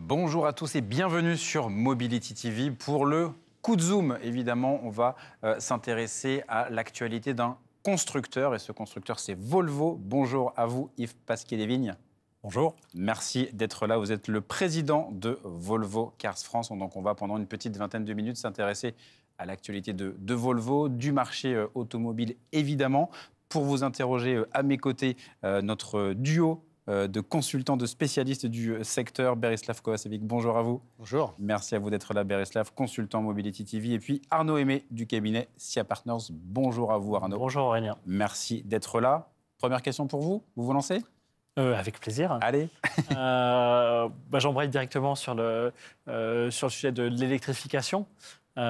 Bonjour à tous et bienvenue sur Mobility TV. Pour le coup de zoom, évidemment, on va s'intéresser à l'actualité d'un constructeur. Et ce constructeur, c'est Volvo. Bonjour à vous, Yves Pasquier-Desvignes. Bonjour. Merci d'être là. Vous êtes le président de Volvo Cars France. Donc, on va pendant une petite vingtaine de minutes s'intéresser à l'actualité de Volvo, du marché automobile, évidemment. Pour vous interroger à mes côtés, notre duo de consultants, de spécialistes du secteur. Berislav Kovacevic, bonjour à vous. Bonjour. Merci à vous d'être là, Berislav, consultant Mobility TV. Et puis Arnaud Aimé du cabinet SIA Partners. Bonjour à vous, Arnaud. Bonjour, Aurélien. Merci d'être là. Première question pour vous. Vous vous lancez ? Avec plaisir. Allez. J'embraye directement sur le sujet de l'électrification. On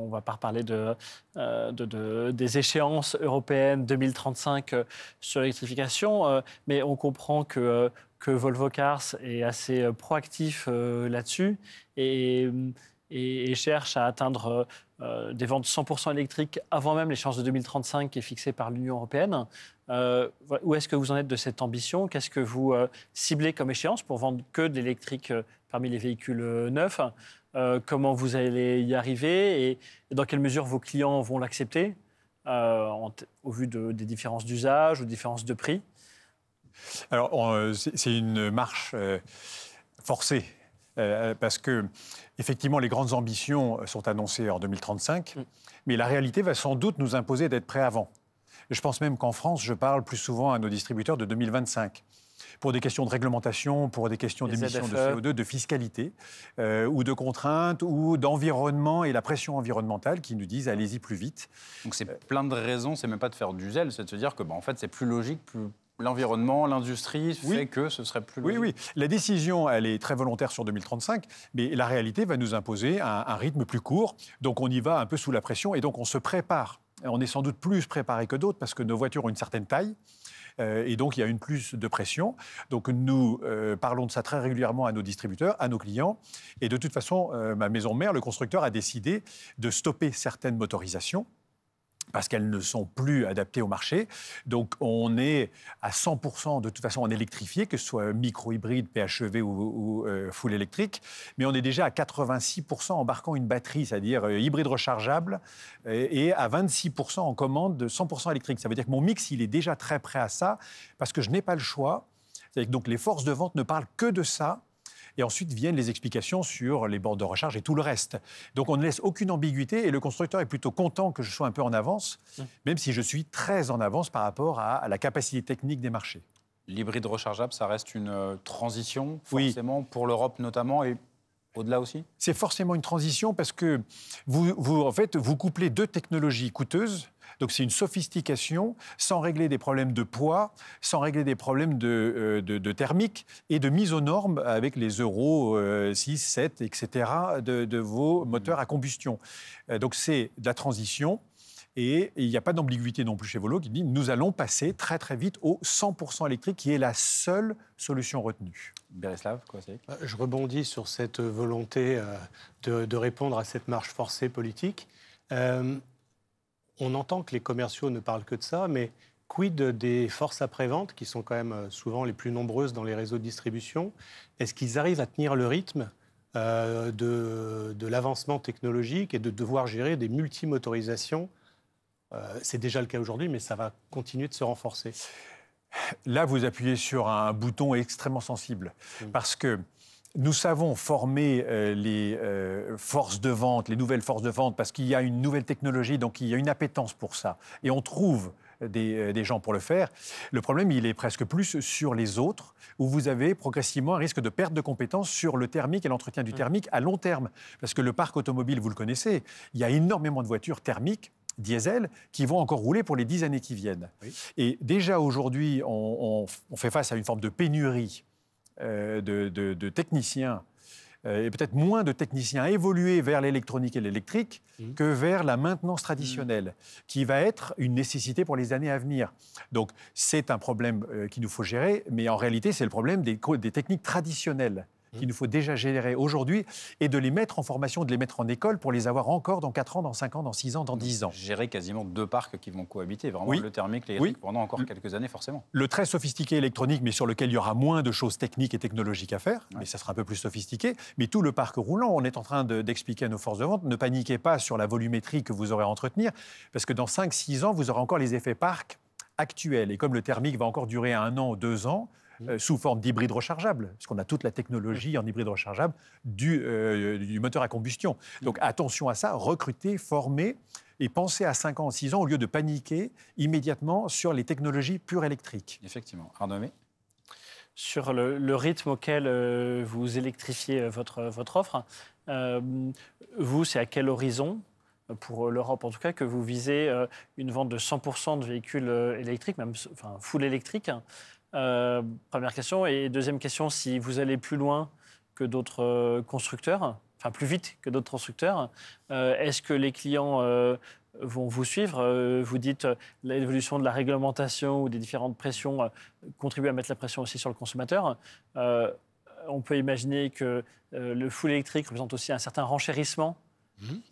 ne va pas reparler des échéances européennes 2035 sur l'électrification, mais on comprend que Volvo Cars est assez proactif là-dessus et cherche à atteindre des ventes 100% électriques avant même l'échéance de 2035 qui est fixée par l'Union européenne. Où est-ce que vous en êtes de cette ambition ? Qu'est-ce que vous ciblez comme échéance pour vendre que de l'électrique parmi les véhicules neufs ? Comment vous allez y arriver et dans quelle mesure vos clients vont l'accepter au vu des différences d'usage ou des différences de prix ? Alors, c'est une marche forcée parce que, effectivement, les grandes ambitions sont annoncées en 2035, mais la réalité va sans doute nous imposer d'être prêts avant. Je pense même qu'en France, je parle plus souvent à nos distributeurs de 2025. Pour des questions de réglementation, pour des questions d'émissions de CO2, de fiscalité, ou de contraintes, ou d'environnement et la pression environnementale qui nous disent allez-y plus vite. Donc c'est plein de raisons, c'est même pas de faire du zèle, c'est de se dire que en fait c'est plus logique, plus l'environnement, l'industrie fait que ce serait plus logique. Oui. La décision, elle est très volontaire sur 2035, mais la réalité va nous imposer un rythme plus court. Donc on y va un peu sous la pression et donc on se prépare. On est sans doute plus préparé que d'autres parce que nos voitures ont une certaine taille. Et donc, il y a une plus de pression. Donc, nous parlons de ça très régulièrement à nos distributeurs, à nos clients. Et de toute façon, ma maison mère, le constructeur, a décidé de stopper certaines motorisations parce qu'elles ne sont plus adaptées au marché. Donc, on est à 100% de toute façon en électrifié, que ce soit micro-hybride, PHEV ou full électrique. Mais on est déjà à 86% embarquant une batterie, c'est-à-dire hybride rechargeable, et à 26% en commande de 100% électrique. Ça veut dire que mon mix, il est déjà très prêt à ça, parce que je n'ai pas le choix. C'est-à-dire que donc, les forces de vente ne parlent que de ça. Et ensuite viennent les explications sur les bornes de recharge et tout le reste. Donc on ne laisse aucune ambiguïté et le constructeur est plutôt content que je sois un peu en avance, même si je suis très en avance par rapport à la capacité technique des marchés. L'hybride rechargeable, ça reste une transition, forcément, pour l'Europe notamment et au-delà aussi ? C'est forcément une transition parce que en fait, vous couplez deux technologies coûteuses. Donc c'est une sophistication sans régler des problèmes de poids, sans régler des problèmes de thermique et de mise aux normes avec les Euro 6, 7, etc. de vos moteurs à combustion. Donc c'est de la transition et il n'y a pas d'ambiguïté non plus chez Volvo qui dit nous allons passer très très vite au 100% électrique qui est la seule solution retenue. Berislav, quoi, c'est ? Je rebondis sur cette volonté de répondre à cette marche forcée politique. On entend que les commerciaux ne parlent que de ça, mais quid des forces après-vente, qui sont quand même souvent les plus nombreuses dans les réseaux de distribution ? Est-ce qu'ils arrivent à tenir le rythme de l'avancement technologique et de devoir gérer des multimotorisations ? C'est déjà le cas aujourd'hui, mais ça va continuer de se renforcer. Là, vous appuyez sur un bouton extrêmement sensible, parce que nous savons former les forces de vente, les nouvelles forces de vente, parce qu'il y a une nouvelle technologie, donc il y a une appétence pour ça. Et on trouve des gens pour le faire. Le problème, il est presque plus sur les autres, où vous avez progressivement un risque de perte de compétences sur le thermique et l'entretien du thermique à long terme. Parce que le parc automobile, vous le connaissez, il y a énormément de voitures thermiques, diesel, qui vont encore rouler pour les 10 années qui viennent. Oui. Et déjà aujourd'hui, on fait face à une forme de pénurie de techniciens, et peut-être moins de techniciens évolués vers l'électronique et l'électrique que vers la maintenance traditionnelle, qui va être une nécessité pour les années à venir. Donc c'est un problème qu'il nous faut gérer, mais en réalité c'est le problème des techniques traditionnelles qu'il nous faut déjà générer aujourd'hui et de les mettre en formation, de les mettre en école pour les avoir encore dans 4 ans, dans 5 ans, dans 6 ans, dans 10 ans. Gérer quasiment 2 parcs qui vont cohabiter, vraiment Oui. le thermique, l'électrique, pendant encore quelques années forcément. Le très sophistiqué électronique, mais sur lequel il y aura moins de choses techniques et technologiques à faire, mais ça sera un peu plus sophistiqué. Mais tout le parc roulant, on est en train d'expliquer à nos forces de vente, ne paniquez pas sur la volumétrie que vous aurez à entretenir, parce que dans 5-6 ans, vous aurez encore les effets parc actuels. Et comme le thermique va encore durer 1 an ou 2 ans, sous forme d'hybride rechargeable, parce qu'on a toute la technologie en hybride rechargeable du moteur à combustion. Donc attention à ça, recrutez, formez et pensez à 5 ans, 6 ans, au lieu de paniquer immédiatement sur les technologies pures électriques. Effectivement. Arnaud Aimé ? Sur le rythme auquel vous électrifiez votre offre, vous, c'est à quel horizon, pour l'Europe en tout cas, que vous visez une vente de 100% de véhicules électriques, même full électrique? Première question. Et deuxième question, si vous allez plus loin que d'autres constructeurs, enfin plus vite que d'autres constructeurs, est-ce que les clients vont vous suivre? Vous dites l'évolution de la réglementation ou des différentes pressions contribue à mettre la pression aussi sur le consommateur. On peut imaginer que le full électrique représente aussi un certain renchérissement,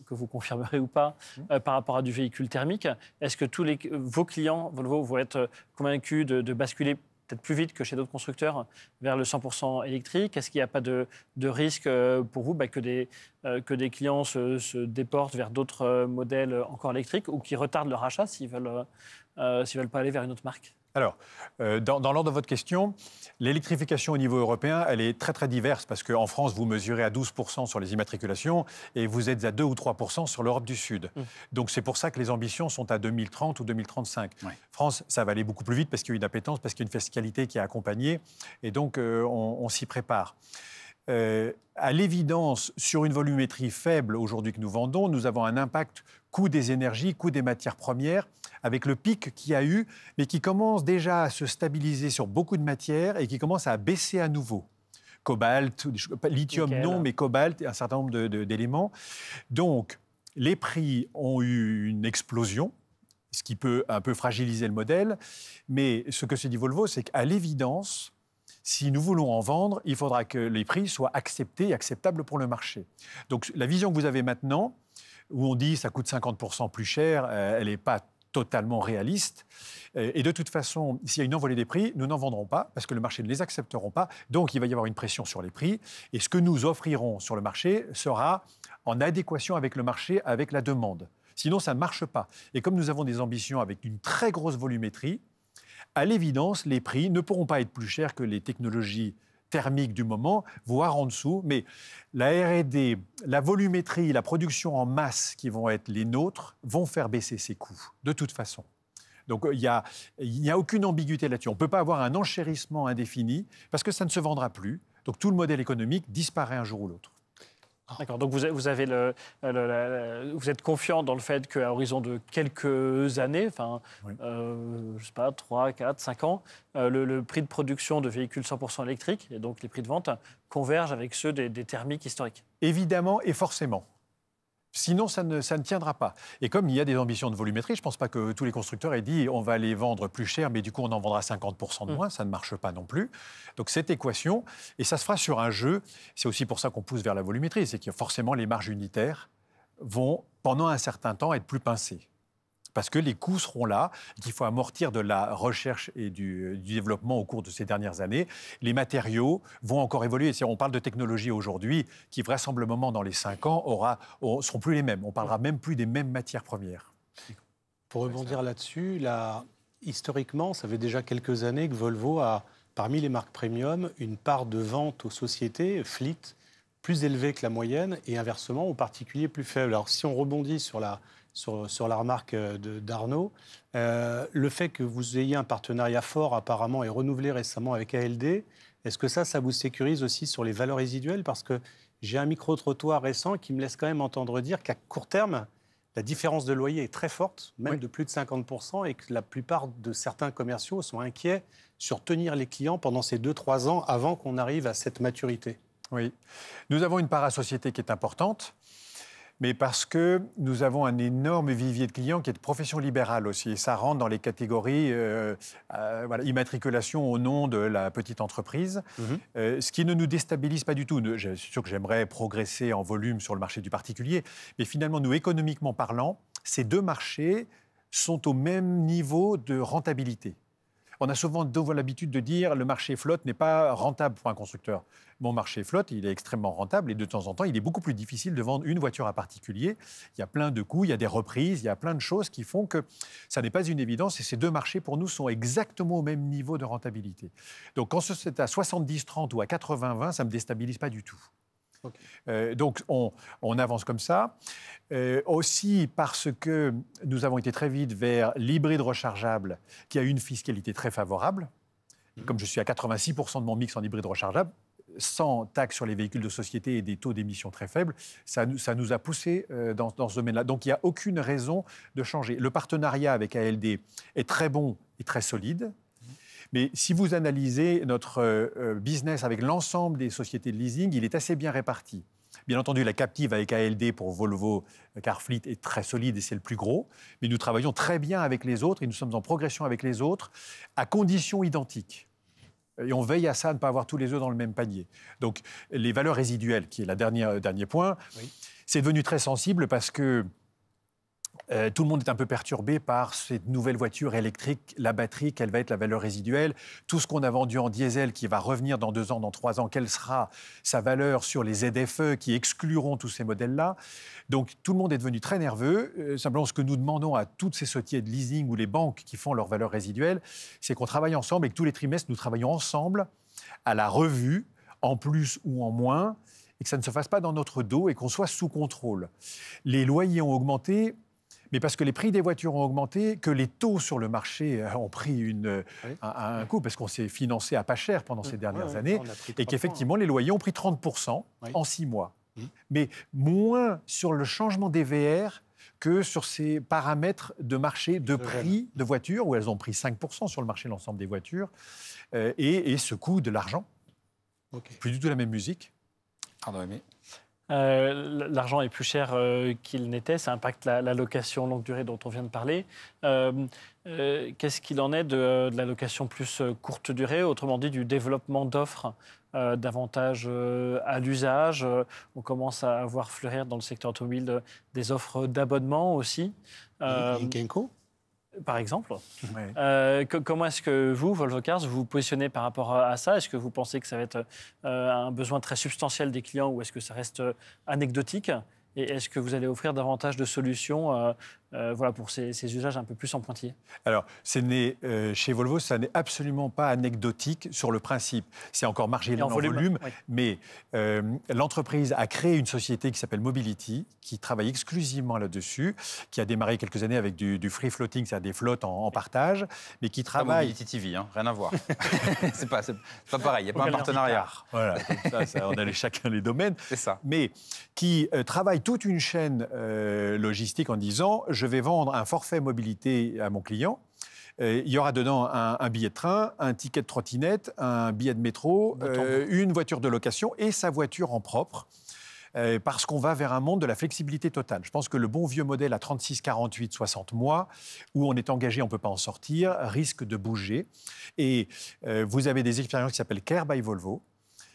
que vous confirmerez ou pas, par rapport à du véhicule thermique. Est-ce que vos clients Volvo vont être convaincus de basculer peut-être plus vite que chez d'autres constructeurs vers le 100% électrique? Est-ce qu'il n'y a pas de risque pour vous que des clients se déportent vers d'autres modèles encore électriques ou qui retardent leur achat s'ils veulent pas aller vers une autre marque? Alors, dans l'ordre de votre question, l'électrification au niveau européen, elle est très, très diverse parce qu'en France, vous mesurez à 12% sur les immatriculations et vous êtes à 2 ou 3% sur l'Europe du Sud. Donc, c'est pour ça que les ambitions sont à 2030 ou 2035. France, ça va aller beaucoup plus vite parce qu'il y a une appétence, parce qu'il y a une fiscalité qui est accompagnée et donc on s'y prépare. À l'évidence, sur une volumétrie faible aujourd'hui que nous vendons, nous avons un impact coût des énergies, coût des matières premières, avec le pic qu'il y a eu, mais qui commence déjà à se stabiliser sur beaucoup de matières et qui commence à baisser à nouveau. Cobalt, lithium non, mais cobalt et un certain nombre d'éléments. Donc, les prix ont eu une explosion, ce qui peut un peu fragiliser le modèle, mais ce que se dit Volvo, c'est qu'à l'évidence, si nous voulons en vendre, il faudra que les prix soient acceptés et acceptables pour le marché. Donc la vision que vous avez maintenant, où on dit que ça coûte 50% plus cher, elle n'est pas totalement réaliste. Et de toute façon, s'il y a une envolée des prix, nous n'en vendrons pas parce que le marché ne les acceptera pas. Donc il va y avoir une pression sur les prix. Et ce que nous offrirons sur le marché sera en adéquation avec le marché, avec la demande. Sinon, ça ne marche pas. Et comme nous avons des ambitions avec une très grosse volumétrie, à l'évidence, les prix ne pourront pas être plus chers que les technologies thermiques du moment, voire en dessous. Mais la R&D, la volumétrie, la production en masse qui vont être les nôtres vont faire baisser ces coûts, de toute façon. Donc il n'y a aucune ambiguïté là-dessus. On ne peut pas avoir un enchérissement indéfini parce que ça ne se vendra plus. Donc tout le modèle économique disparaît un jour ou l'autre. D'accord, donc vous êtes confiant dans le fait qu'à horizon de quelques années, je ne sais pas, 3, 4, 5 ans, le prix de production de véhicules 100% électriques, et donc les prix de vente, convergent avec ceux des thermiques historiques? Évidemment et forcément. Sinon, ça ne tiendra pas. Et comme il y a des ambitions de volumétrie, je ne pense pas que tous les constructeurs aient dit on va les vendre plus cher, mais du coup, on en vendra 50% de moins. Ça ne marche pas non plus. Donc, cette équation, et ça se fera sur un jeu, c'est aussi pour ça qu'on pousse vers la volumétrie, c'est que forcément, les marges unitaires vont, pendant un certain temps, être plus pincées. Parce que les coûts seront là, qu'il faut amortir de la recherche et du développement au cours de ces dernières années. Les matériaux vont encore évoluer. On parle de technologie aujourd'hui qui, vraisemblablement, dans les 5 ans, seront plus les mêmes. On parlera même plus des mêmes matières premières. Pour rebondir là-dessus, historiquement, ça fait déjà quelques années que Volvo a, parmi les marques premium, une part de vente aux sociétés, fleet, plus élevée que la moyenne, et inversement, aux particuliers plus faible. Alors, si on rebondit sur la remarque d'Arnaud, le fait que vous ayez un partenariat fort apparemment et renouvelé récemment avec ALD, est-ce que ça vous sécurise aussi sur les valeurs résiduelles? Parce que j'ai un micro-trottoir récent qui me laisse quand même entendre dire qu'à court terme, la différence de loyer est très forte, même de plus de 50%, et que la plupart de certains commerciaux sont inquiets sur tenir les clients pendant ces 2-3 ans avant qu'on arrive à cette maturité. Oui. Nous avons une part à société qui est importante. Mais parce que nous avons un énorme vivier de clients qui est de profession libérale aussi. Et ça rentre dans les catégories immatriculation au nom de la petite entreprise, ce qui ne nous déstabilise pas du tout. Je suis sûr que j'aimerais progresser en volume sur le marché du particulier, mais finalement, nous, économiquement parlant, ces deux marchés sont au même niveau de rentabilité. On a souvent l'habitude de dire le marché flotte n'est pas rentable pour un constructeur. Mon marché flotte, il est extrêmement rentable et de temps en temps, il est beaucoup plus difficile de vendre une voiture à particulier. Il y a plein de coûts, il y a des reprises, il y a plein de choses qui font que ça n'est pas une évidence et ces deux marchés, pour nous, sont exactement au même niveau de rentabilité. Donc, quand c'est à 70-30 ou à 80-20, ça ne me déstabilise pas du tout. Okay. Donc, on avance comme ça. Aussi parce que nous avons été très vite vers l'hybride rechargeable qui a une fiscalité très favorable. Comme je suis à 86% de mon mix en hybride rechargeable, sans taxe sur les véhicules de société et des taux d'émission très faibles, ça nous a poussé dans ce domaine-là. Donc, il n'y a aucune raison de changer. Le partenariat avec ALD est très bon et très solide. Mais si vous analysez notre business avec l'ensemble des sociétés de leasing, il est assez bien réparti. Bien entendu, la captive avec ALD pour Volvo Carfleet est très solide et c'est le plus gros. Mais nous travaillons très bien avec les autres et nous sommes en progression avec les autres à conditions identiques. Et on veille à ça, à ne pas avoir tous les œufs dans le même panier. Donc, les valeurs résiduelles, qui est le dernier point, oui. C'est devenu très sensible parce que tout le monde est un peu perturbé par cette nouvelle voiture électrique, la batterie, quelle va être la valeur résiduelle, tout ce qu'on a vendu en diesel qui va revenir dans 2 ans, dans 3 ans, quelle sera sa valeur sur les ZFE qui excluront tous ces modèles-là. Donc tout le monde est devenu très nerveux. Simplement, ce que nous demandons à toutes ces sociétés de leasing ou les banques qui font leur valeur résiduelle, c'est qu'on travaille ensemble et que tous les trimestres, nous travaillons ensemble à la revue, en plus ou en moins, et que ça ne se fasse pas dans notre dos et qu'on soit sous contrôle. Les loyers ont augmenté, mais parce que les prix des voitures ont augmenté, que les taux sur le marché ont pris un coup, parce qu'on s'est financé à pas cher pendant ces dernières années, et qu'effectivement, les loyers ont pris 30% en 6 mois. Mais moins sur le changement des VR que sur ces paramètres de marché, de prix de voitures, où elles ont pris 5% sur le marché, l'ensemble des voitures, et ce coût de l'argent. Plus du tout la même musique. Pardon, Aimé. L'argent est plus cher qu'il n'était, ça impacte la location longue durée dont on vient de parler. Qu'est-ce qu'il en est de la location plus courte durée, autrement dit du développement d'offres davantage à l'usage? On commence à voir fleurir dans le secteur automobile des offres d'abonnement aussi. Lynk & Co par exemple. Comment est-ce que vous, Volvo Cars, vous vous positionnez par rapport à ça? Est-ce que vous pensez que ça va être un besoin très substantiel des clients ou est-ce que ça reste anecdotique? Et est-ce que vous allez offrir davantage de solutions pour ces usages un peu plus en pointillé? Alors, chez Volvo, ça n'est absolument pas anecdotique sur le principe. C'est encore marginal en volume, oui. Mais l'entreprise a créé une société qui s'appelle Mobility, qui travaille exclusivement là-dessus, qui a démarré quelques années avec du free floating, c'est-à-dire des flottes en partage, mais qui travaille... Mobility TV, hein, rien à voir. c'est pas pareil, il n'y a pas un partenariat. Voilà, ça, on a chacun les domaines. C'est ça. Mais qui travaille toute une chaîne logistique en disant je vais vendre un forfait mobilité à mon client. Il y aura dedans un billet de train, un ticket de trottinette, un billet de métro, une voiture de location et sa voiture en propre. Parce qu'on va vers un monde de la flexibilité totale. Je pense que le bon vieux modèle à 36, 48, 60 mois, où on est engagé, on ne peut pas en sortir, risque de bouger. Et vous avez des expériences qui s'appellent Care by Volvo,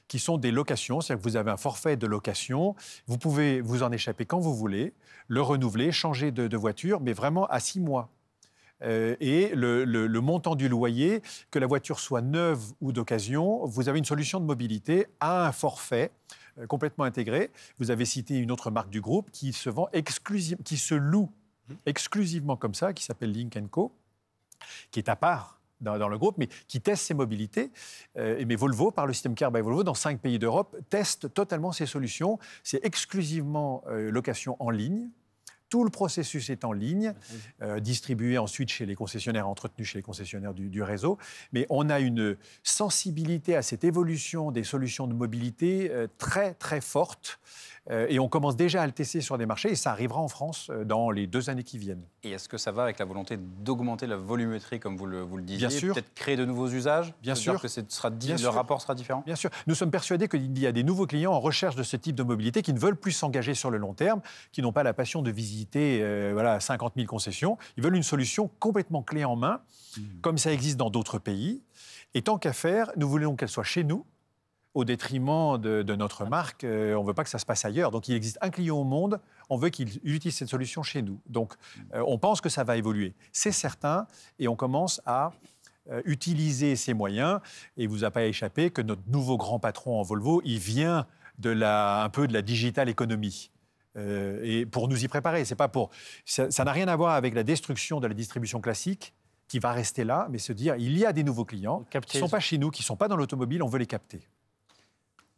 qui sont des locations, c'est-à-dire que vous avez un forfait de location, vous pouvez vous en échapper quand vous voulez, le renouveler, changer de voiture, mais vraiment à 6 mois. Et le montant du loyer, que la voiture soit neuve ou d'occasion, vous avez une solution de mobilité à un forfait complètement intégré. Vous avez cité une autre marque du groupe qui se vend qui se loue exclusivement comme ça, qui s'appelle Lynk & Co, qui est à part dans le groupe, mais qui teste ses mobilités. Mais Volvo, par le système Care by Volvo, dans 5 pays d'Europe, teste totalement ces solutions. C'est exclusivement location en ligne. Tout le processus est en ligne, distribué ensuite chez les concessionnaires, entretenu chez les concessionnaires du réseau. Mais on a une sensibilité à cette évolution des solutions de mobilité très, très forte Et on commence déjà à le tester sur des marchés et ça arrivera en France dans les 2 années qui viennent. Et est-ce que ça va avec la volonté d'augmenter la volumétrie, comme vous le disiez? Bien sûr. Peut-être créer de nouveaux usages? Bien sûr. Que le rapport sera différent? Bien sûr. Nous sommes persuadés qu'il y a des nouveaux clients en recherche de ce type de mobilité qui ne veulent plus s'engager sur le long terme, qui n'ont pas la passion de visiter 50 000 concessions. Ils veulent une solution complètement clé en main, comme ça existe dans d'autres pays. Et tant qu'à faire, nous voulons qu'elle soit chez nous, au détriment de notre marque. On ne veut pas que ça se passe ailleurs. Donc, il existe un client au monde, on veut qu'il utilise cette solution chez nous. Donc, on pense que ça va évoluer. C'est certain, et on commence à utiliser ces moyens. Et il ne vous a pas échappé que notre nouveau grand patron en Volvo, il vient un peu de la digital economy. Et pour nous y préparer, c'est pas pour... Ça n'a rien à voir avec la destruction de la distribution classique, qui va rester là, mais se dire, il y a des nouveaux clients qui ne sont pas chez nous, qui ne sont pas dans l'automobile, on veut les capter.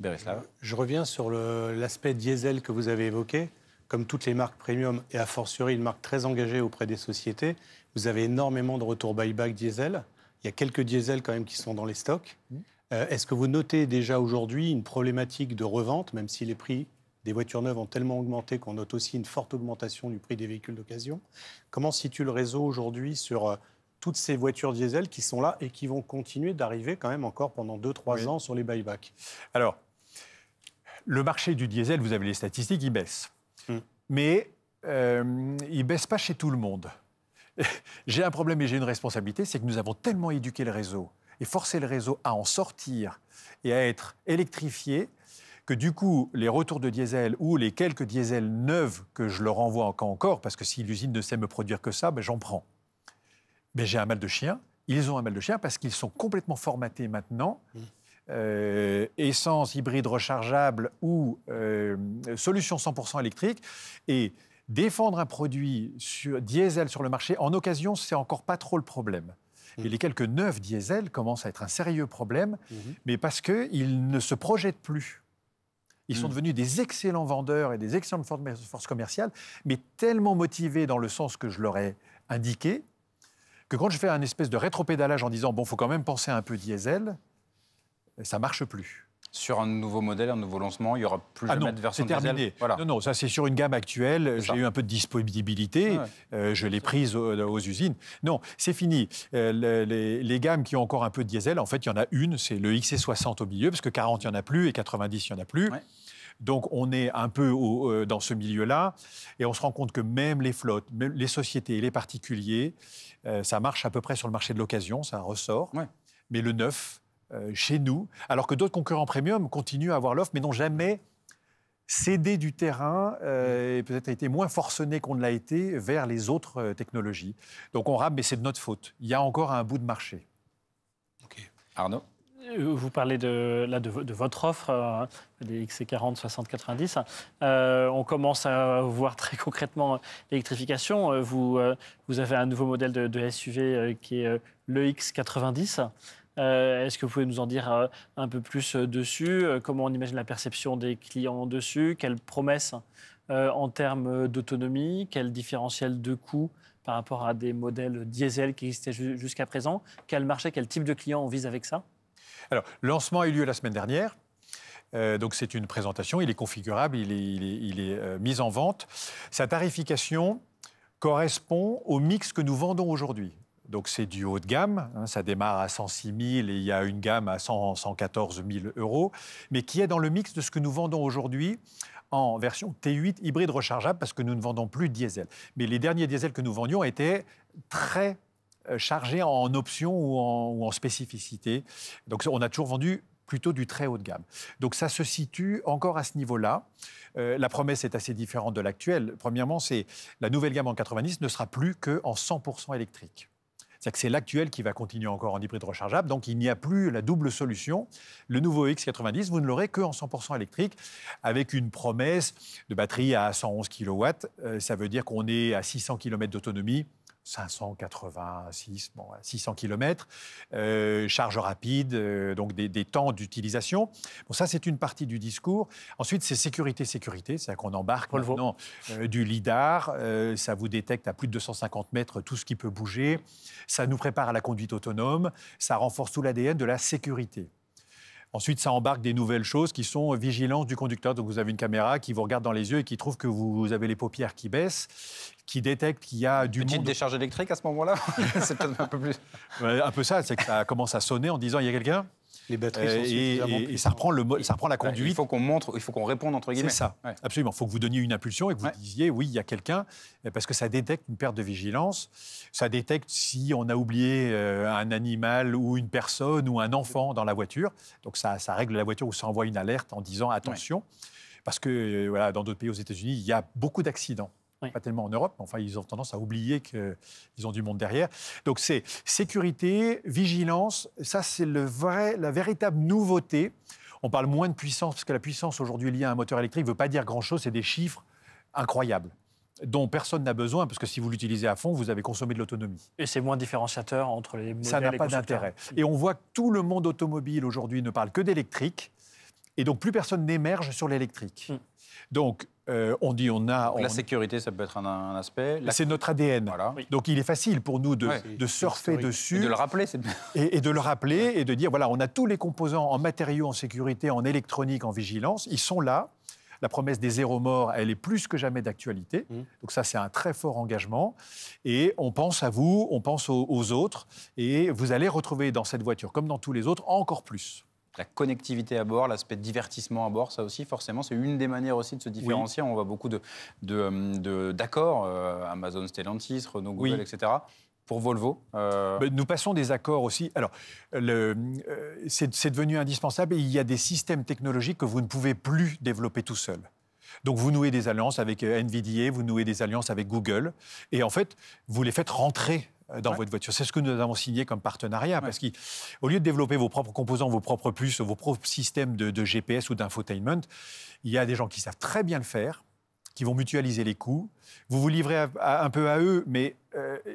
Berislav. Je reviens sur l'aspect diesel que vous avez évoqué. Comme toutes les marques premium, et a fortiori une marque très engagée auprès des sociétés, vous avez énormément de retours buyback diesel. Il y a quelques diesels quand même qui sont dans les stocks. Est-ce que vous notez déjà aujourd'hui une problématique de revente, même si les prix des voitures neuves ont tellement augmenté qu'on note aussi une forte augmentation du prix des véhicules d'occasion? Comment se situe le réseau aujourd'hui sur toutes ces voitures diesel qui sont là et qui vont continuer d'arriver quand même encore pendant 2-3 ans sur les buybacks? Alors, le marché du diesel, vous avez les statistiques, il baisse. Mais il ne baisse pas chez tout le monde. J'ai un problème et j'ai une responsabilité, c'est que nous avons tellement éduqué le réseau et forcé le réseau à en sortir et à être électrifié que du coup, les retours de diesel ou les quelques diesels neufs que je leur envoie encore, parce que si l'usine ne sait me produire que ça, ben j'en prends. Mais j'ai un mal de chien. Ils ont un mal de chien parce qu'ils sont complètement formatés maintenant. Essence, hybride rechargeable ou solution 100% électrique. Et défendre un produit diesel sur le marché, en occasion, c'est encore pas trop le problème. Et les quelques neufs diesel commencent à être un sérieux problème, mais parce qu'ils ne se projettent plus. Ils sont devenus des excellents vendeurs et des excellentes forces commerciales, mais tellement motivés dans le sens que je leur ai indiqué, que quand je fais un espèce de rétropédalage en disant « bon, il faut quand même penser un peu diesel », ça ne marche plus. Sur un nouveau modèle, un nouveau lancement, il n'y aura plus jamais de version diesel? C'est terminé. Voilà. Non, ça c'est sur une gamme actuelle. J'ai eu un peu de disponibilité, je l'ai prise aux usines. Non, c'est fini. Les gammes qui ont encore un peu de diesel, en fait, il y en a une, c'est le XC60 au milieu, parce que 40, il n'y en a plus, et 90, il n'y en a plus. Ouais. Donc, on est un peu dans ce milieu-là, et on se rend compte que même les flottes, même les sociétés et les particuliers, ça marche à peu près sur le marché de l'occasion, ça ressort. Ouais. Mais le neuf, chez nous, alors que d'autres concurrents premium continuent à avoir l'offre, mais n'ont jamais cédé du terrain et peut-être été moins forcenés qu'on ne l'a été vers les autres technologies. Donc, on rame, mais c'est de notre faute. Il y a encore un bout de marché. Okay. Arnaud? Vous parlez de votre offre, des XC40, 60, 90. On commence à voir très concrètement l'électrification. Vous avez un nouveau modèle de SUV qui est le X90. Est-ce que vous pouvez nous en dire un peu plus dessus? Comment on imagine la perception des clients dessus? Quelles promesses en termes d'autonomie? Quel différentiel de coût par rapport à des modèles diesel qui existaient jusqu'à présent? Quel marché, quel type de client on vise avec ça? Alors, le lancement a eu lieu la semaine dernière. Donc, c'est une présentation. Il est configurable, il est mis en vente. Sa tarification correspond au mix que nous vendons aujourd'hui. Donc, c'est du haut de gamme. Hein, ça démarre à 106 000 et il y a une gamme à 114 000 €, mais qui est dans le mix de ce que nous vendons aujourd'hui en version T8 hybride rechargeable, parce que nous ne vendons plus de diesel. Mais les derniers diesels que nous vendions étaient très chargés en options ou en spécificités. Donc, on a toujours vendu plutôt du très haut de gamme. Donc, ça se situe encore à ce niveau-là. La promesse est assez différente de l'actuelle. Premièrement, c'est la nouvelle gamme en 90 ne sera plus qu'en 100% électrique. C'est-à-dire que c'est l'actuel qui va continuer encore en hybride rechargeable. Donc, il n'y a plus la double solution. Le nouveau X90, vous ne l'aurez qu'en 100% électrique, avec une promesse de batterie à 111 kW. Ça veut dire qu'on est à 600 km d'autonomie, 586, 600 km, charge rapide, donc des temps d'utilisation. Bon, ça, c'est une partie du discours. Ensuite, c'est sécurité, c'est-à-dire qu'on embarque maintenant du lidar, ça vous détecte à plus de 250 mètres tout ce qui peut bouger, ça nous prépare à la conduite autonome, ça renforce tout l'ADN de la sécurité. Ensuite, ça embarque des nouvelles choses qui sont vigilance du conducteur. Donc, vous avez une caméra qui vous regarde dans les yeux et qui trouve que vous avez les paupières qui baissent, qui détecte qu'il y a du Petite monde. décharge électrique à ce moment-là. C'est peut-être un peu plus. Ouais, un peu ça, c'est que ça commence à sonner en disant il y a quelqu'un. Les batteries sont suffisamment Et ça reprend ça reprend la conduite. Il faut qu'on montre, il faut qu'on réponde entre guillemets. C'est ça, Ouais. absolument. Il faut que vous donniez une impulsion et que vous disiez oui, il y a quelqu'un, parce que ça détecte une perte de vigilance. Ça détecte si on a oublié un animal ou une personne ou un enfant dans la voiture. Donc ça règle la voiture ou ça envoie une alerte en disant attention. Parce que voilà, dans d'autres pays aux États-Unis, il y a beaucoup d'accidents. Oui. Pas tellement en Europe, mais enfin, ils ont tendance à oublier qu'ils ont du monde derrière. Donc, c'est sécurité, vigilance. Ça, c'est la véritable nouveauté. On parle moins de puissance, parce que la puissance aujourd'hui liée à un moteur électrique ne veut pas dire grand-chose. C'est des chiffres incroyables, dont personne n'a besoin, parce que si vous l'utilisez à fond, vous avez consommé de l'autonomie. Et c'est moins différenciateur entre les modèles. Ça n'a et pas constructeurs. d'intérêt. Et on voit que tout le monde automobile aujourd'hui ne parle que d'électrique. Et donc, plus personne n'émerge sur l'électrique. Donc, on dit La sécurité, ça peut être un aspect. C'est notre ADN. Voilà. Oui. Donc, il est facile pour nous de surfer historique. dessus. Et de le rappeler, c'est bien. Et de le rappeler et de dire, voilà, on a tous les composants en matériaux, en sécurité, en électronique, en vigilance. Ils sont là. La promesse des zéro morts, elle est plus que jamais d'actualité. Donc ça, c'est un très fort engagement. Et on pense à vous, on pense aux autres. Et vous allez retrouver dans cette voiture, comme dans tous les autres, encore plus. La connectivité à bord, l'aspect divertissement à bord, ça aussi, forcément, c'est une des manières aussi de se différencier. On voit beaucoup d'accords, Amazon, Stellantis, Renault, Google, etc. Pour Volvo. Nous passons des accords aussi. Alors, c'est devenu indispensable et il y a des systèmes technologiques que vous ne pouvez plus développer tout seul. Donc, vous nouez des alliances avec NVIDIA, vous nouez des alliances avec Google. Et en fait, vous les faites rentrer dans votre voiture. C'est ce que nous avons signé comme partenariat. Parce qu'au lieu de développer vos propres composants, vos propres puces, vos propres systèmes de GPS ou d'infotainment, il y a des gens qui savent très bien le faire, qui vont mutualiser les coûts. Vous vous livrez un peu à eux, mais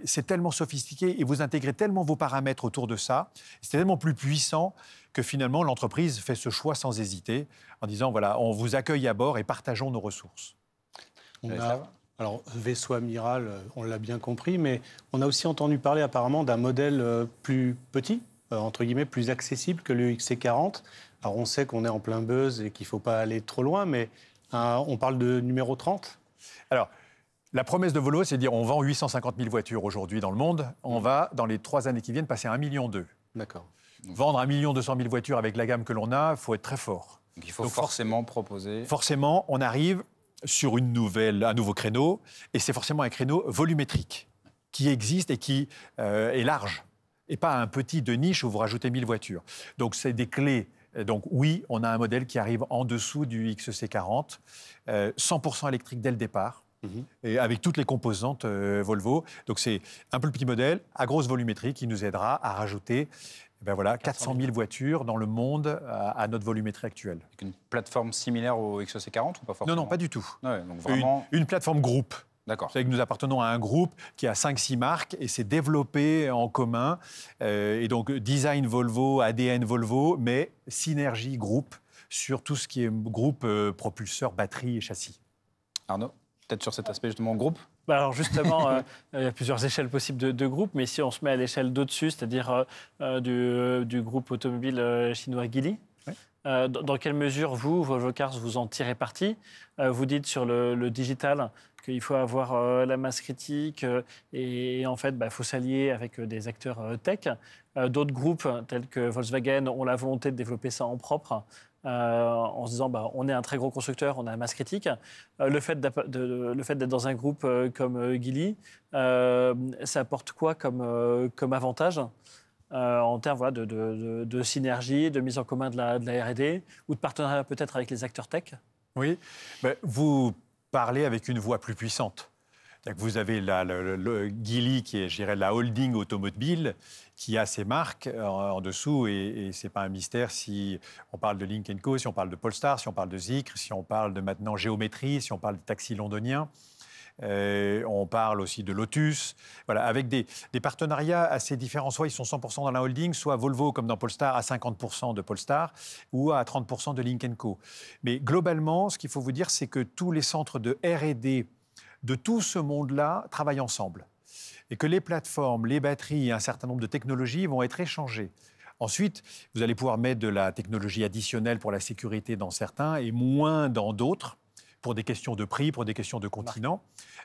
c'est tellement sophistiqué et vous intégrez tellement vos paramètres autour de ça. C'est tellement plus puissant que finalement, l'entreprise fait ce choix sans hésiter en disant, voilà, on vous accueille à bord et partageons nos ressources. Alors, vaisseau amiral, on l'a bien compris, mais on a aussi entendu parler apparemment d'un modèle plus petit, entre guillemets, plus accessible que le XC40. Alors, on sait qu'on est en plein buzz et qu'il ne faut pas aller trop loin, mais on parle de numéro 30 ? Alors, la promesse de Volvo, c'est de dire on vend 850 000 voitures aujourd'hui dans le monde. On va, dans les 3 années qui viennent, passer à 1,2 million. D'accord. Vendre 1,2 million de voitures avec la gamme que l'on a, il faut être très fort. Donc il faut forcément proposer. Forcément, on arrive sur un nouveau créneau, et c'est forcément un créneau volumétrique qui existe et qui est large, et pas un petit de niche où vous rajoutez 1000 voitures. Donc c'est des clés. Donc oui, on a un modèle qui arrive en dessous du XC40, 100% électrique dès le départ, et avec toutes les composantes Volvo. Donc c'est un peu le petit modèle à grosse volumétrie qui nous aidera à rajouter 400 000 voitures dans le monde à notre volumétrie actuelle. Avec une plateforme similaire au XC40 ou pas forcément? Non, pas du tout. Ouais, donc vraiment... une plateforme groupe. D'accord. Vous savez que nous appartenons à un groupe qui a 5-6 marques et c'est développé en commun. Et donc, design Volvo, ADN Volvo, mais synergie groupe sur tout ce qui est groupe propulseur, batterie et châssis. Arnaud, peut-être sur cet aspect justement groupe? Alors justement, il y a plusieurs échelles possibles de groupe, mais si on se met à l'échelle d'au-dessus, c'est-à-dire du groupe automobile chinois Geely, dans quelle mesure vous, Volvo Cars, vous en tirez parti? Vous dites sur le digital qu'il faut avoir la masse critique et en fait, il faut s'allier avec des acteurs tech. D'autres groupes, tels que Volkswagen, ont la volonté de développer ça en propre. En se disant on est un très gros constructeur, on a la masse critique. Le fait d'être dans un groupe comme Geely, ça apporte quoi comme avantage en termes de synergie, de mise en commun de la R&D ou de partenariat peut-être avec les acteurs tech? Oui, vous parlez avec une voix plus puissante. Vous avez le Geely qui est, je dirais, la holding automobile qui a ses marques en dessous et ce n'est pas un mystère si on parle de Lynk & Co, si on parle de Polestar, si on parle de Zeekr, si on parle de maintenant Géométrie, si on parle des taxis londoniens. On parle aussi de Lotus, avec des partenariats assez différents. Soit ils sont 100% dans la holding, soit Volvo, comme dans Polestar, à 50% de Polestar ou à 30% de Lynk & Co. Mais globalement, ce qu'il faut vous dire, c'est que tous les centres de R&D de tout ce monde-là travaillent ensemble. Et que les plateformes, les batteries et un certain nombre de technologies vont être échangées Ensuite, vous allez pouvoir mettre de la technologie additionnelle pour la sécurité dans certains et moins dans d'autres, pour des questions de prix, pour des questions de continent,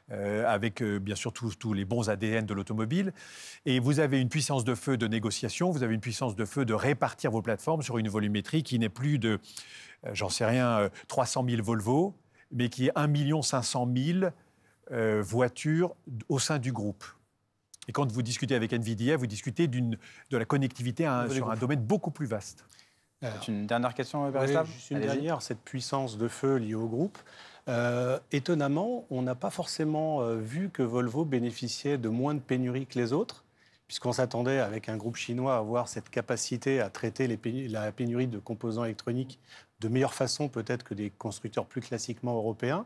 avec bien sûr tous les bons ADN de l'automobile. Et vous avez une puissance de feu de négociation, vous avez une puissance de feu de répartir vos plateformes sur une volumétrie qui n'est plus de, j'en sais rien, 300 000 Volvo, mais qui est 1 500 000 voitures au sein du groupe. Et quand vous discutez avec NVIDIA, vous discutez de la connectivité sur un domaine beaucoup plus vaste. C'est une dernière question, Oui, Berislav? juste une dernière, cette puissance de feu liée au groupe. Étonnamment, on n'a pas forcément vu que Volvo bénéficiait de moins de pénuries que les autres, puisqu'on s'attendait avec un groupe chinois à avoir cette capacité à traiter la pénurie de composants électroniques de meilleure façon peut-être que des constructeurs plus classiquement européens.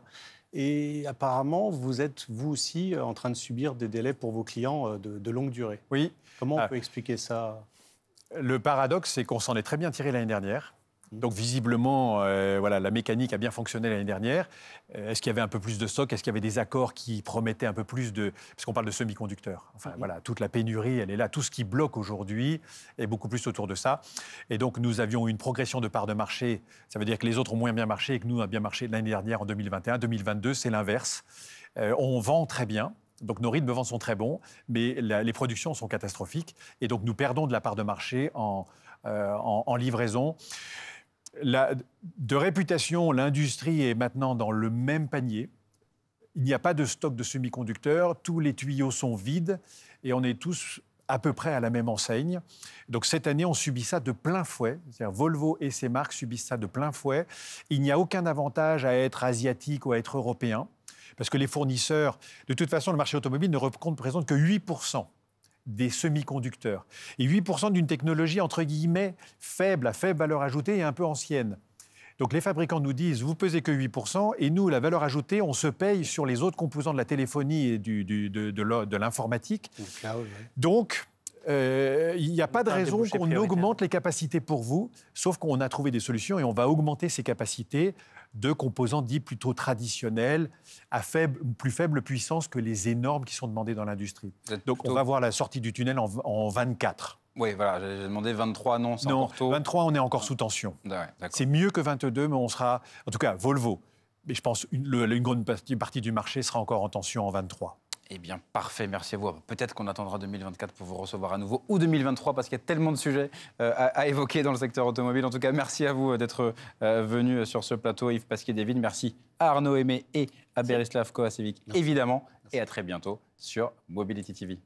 Et apparemment, vous êtes vous aussi en train de subir des délais pour vos clients de longue durée. Oui. Comment on peut expliquer ça? Le paradoxe, c'est qu'on s'en est très bien tiré l'année dernière. Donc visiblement, voilà, la mécanique a bien fonctionné l'année dernière. Est-ce qu'il y avait un peu plus de stock? Est-ce qu'il y avait des accords qui promettaient un peu plus de... Parce qu'on parle de semi-conducteurs. Enfin, voilà, toute la pénurie, elle est là. Tout ce qui bloque aujourd'hui est beaucoup plus autour de ça. Et donc, nous avions une progression de part de marché. Ça veut dire que les autres ont moins bien marché et que nous, on a bien marché l'année dernière en 2021. 2022, c'est l'inverse. On vend très bien. Donc, nos rythmes de vente sont très bons, mais les productions sont catastrophiques. Et donc, nous perdons de la part de marché en livraison. De réputation, l'industrie est maintenant dans le même panier. Il n'y a pas de stock de semi-conducteurs, tous les tuyaux sont vides et on est tous à peu près à la même enseigne. Donc cette année, on subit ça de plein fouet. C'est-à-dire Volvo et ses marques subissent ça de plein fouet. Il n'y a aucun avantage à être asiatique ou à être européen, parce que les fournisseurs, de toute façon, le marché automobile ne représente que 8% des semi-conducteurs. Et 8% d'une technologie, entre guillemets, faible, à faible valeur ajoutée et un peu ancienne. Donc les fabricants nous disent, vous pesez que 8%, et nous, la valeur ajoutée, on se paye sur les autres composants de la téléphonie et de l'informatique. Donc, il n'y a pas de raison qu'on augmente les capacités pour vous, sauf qu'on a trouvé des solutions et on va augmenter ces capacités de composants dits plutôt traditionnels, à plus faible puissance que les énormes qui sont demandés dans l'industrie. Donc on va voir la sortie du tunnel en 24. Oui, voilà, j'ai demandé 23, non, c'est encore tôt. 23, on est encore sous tension. Ouais, c'est mieux que 22, mais on sera... En tout cas, Volvo, mais je pense une grande partie du marché sera encore en tension en 23. Eh bien, parfait, merci à vous. Peut-être qu'on attendra 2024 pour vous recevoir à nouveau, ou 2023, parce qu'il y a tellement de sujets à évoquer dans le secteur automobile. En tout cas, merci à vous d'être venu sur ce plateau, Yves Pasquier-Devigne. Merci à Arnaud Aimé et à Berislav Kovacevic, évidemment. Merci. Et à très bientôt sur Mobility TV.